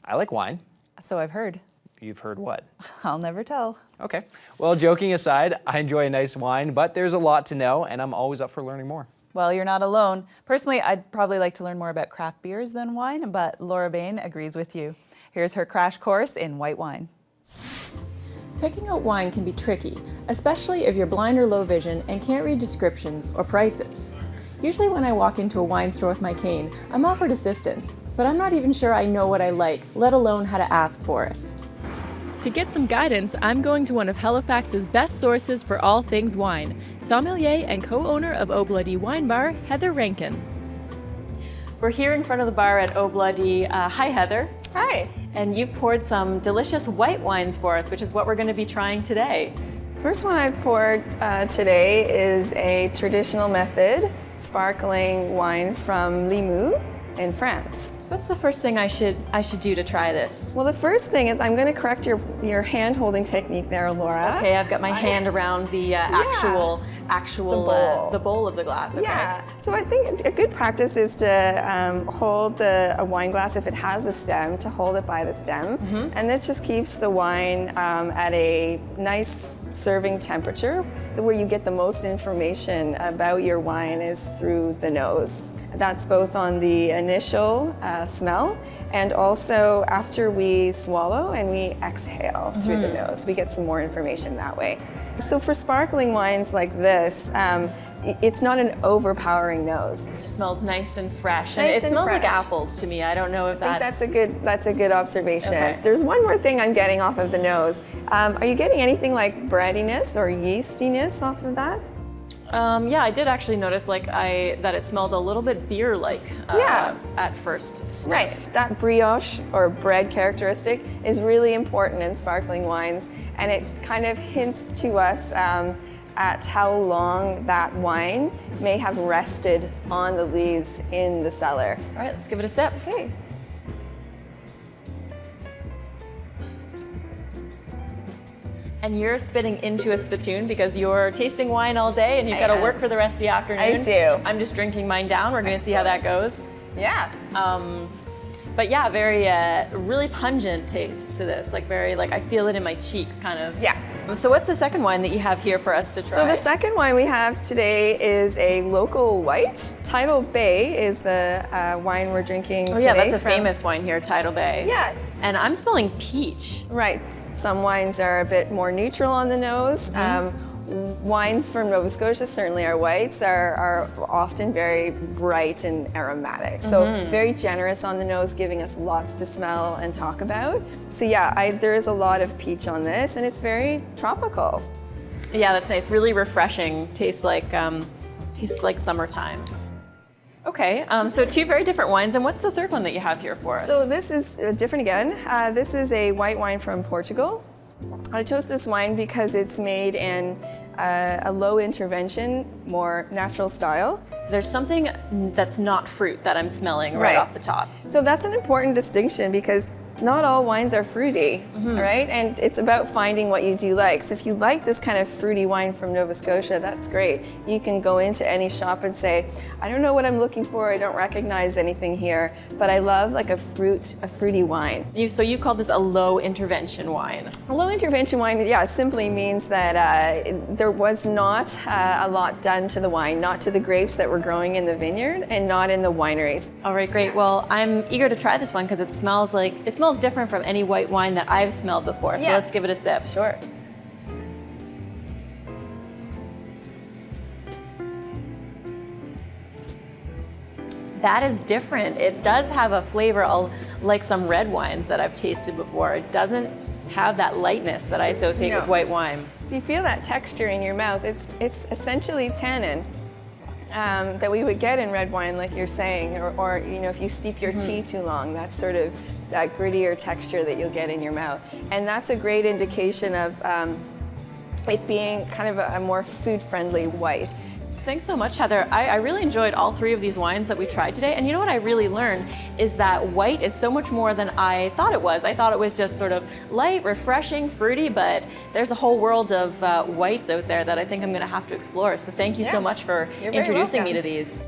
I like wine. So I've heard. You've heard what? I'll never tell. Okay. Well, joking aside, I enjoy a nice wine, but there's a lot to know, and I'm always up for learning more. Well, you're not alone. Personally, I'd probably like to learn more about craft beers than wine, but Laura Bain agrees with you. Here's her crash course in white wine. Picking out wine can be tricky, especially if you're blind or low vision and can't read descriptions or prices. Usually when I walk into a wine store with my cane, I'm offered assistance, but I'm not even sure I know what I like, let alone how to ask for it. To get some guidance, I'm going to one of Halifax's best sources for all things wine, sommelier and co-owner of Obladee Wine Bar, Heather Rankin. We're here in front of the bar at Obladee. Hi, Heather. Hi. And you've poured some delicious white wines for us, which is what we're going to be trying today. First one I've poured today is a traditional method sparkling wine from Limoux in France. So what's the first thing I should do to try this? Well, the first thing is I'm going to correct your hand holding technique there, Laura. Okay, I've got my hand around the actual the bowl of the glass. Okay. Yeah. So I think a good practice is to hold a wine glass, if it has a stem, to hold it by the stem, and that just keeps the wine at a nice serving temperature. Where you get the most information about your wine is through the nose. That's both on the initial smell and also after we swallow and we exhale through the nose. We get some more information that way. So for sparkling wines like this, it's not an overpowering nose. It just smells nice and fresh. And it smells like apples to me. I don't know if that's a good observation. Okay. There's one more thing I'm getting off of the nose. Are you getting anything like breadiness or yeastiness off of that? Yeah, I did actually notice that it smelled a little bit beer-like at first sniff. Right, that brioche or bread characteristic is really important in sparkling wines, and it kind of hints to us at how long that wine may have rested on the lees in the cellar. All right, let's give it a sip. Okay. And you're spitting into a spittoon because you're tasting wine all day and you've got to work for the rest of the afternoon. I do. I'm just drinking mine down. We're going to see how that goes. Yeah. But yeah, very really pungent taste to this. I feel it in my cheeks, kind of. Yeah. So what's the second wine that you have here for us to try? So the second wine we have today is a local white. Tidal Bay is the wine we're drinking today. Oh yeah, that's a famous wine here, Tidal Bay. Yeah. And I'm smelling peach. Right. Some wines are a bit more neutral on the nose. Wines from Nova Scotia, certainly our whites, are often very bright and aromatic. So very generous on the nose, giving us lots to smell and talk about. So yeah, there is a lot of peach on this, and it's very tropical. Yeah, that's nice. Really refreshing. Tastes like summertime. Okay, so two very different wines, and what's the third one that you have here for us? So this is different again. This is a white wine from Portugal. I chose this wine because it's made in a low intervention, more natural style. There's something that's not fruit that I'm smelling right off the top. So that's an important distinction because not all wines are fruity, right? And it's about finding what you do like. So if you like this kind of fruity wine from Nova Scotia, that's great. You can go into any shop and say, I don't know what I'm looking for, I don't recognize anything here, but I love like a fruity wine. So you called this a low intervention wine? A low intervention wine, yeah, simply means that there was not a lot done to the wine, not to the grapes that were growing in the vineyard and not in the wineries. All right, great. Well, I'm eager to try this one because it smells different from any white wine that I've smelled before. So let's give it a sip. Sure. That is different. It does have a flavor like some red wines that I've tasted before. It doesn't have that lightness that I associate with white wine. So you feel that texture in your mouth. It's essentially tannin that we would get in red wine, like you're saying, or if you steep your tea too long, that's sort of that grittier texture that you'll get in your mouth. And that's a great indication of it being kind of a more food-friendly white. Thanks so much, Heather. I really enjoyed all three of these wines that we tried today. And you know what I really learned is that white is so much more than I thought it was. I thought it was just sort of light, refreshing, fruity, but there's a whole world of whites out there that I think I'm going to have to explore. So thank you so much for introducing me to these.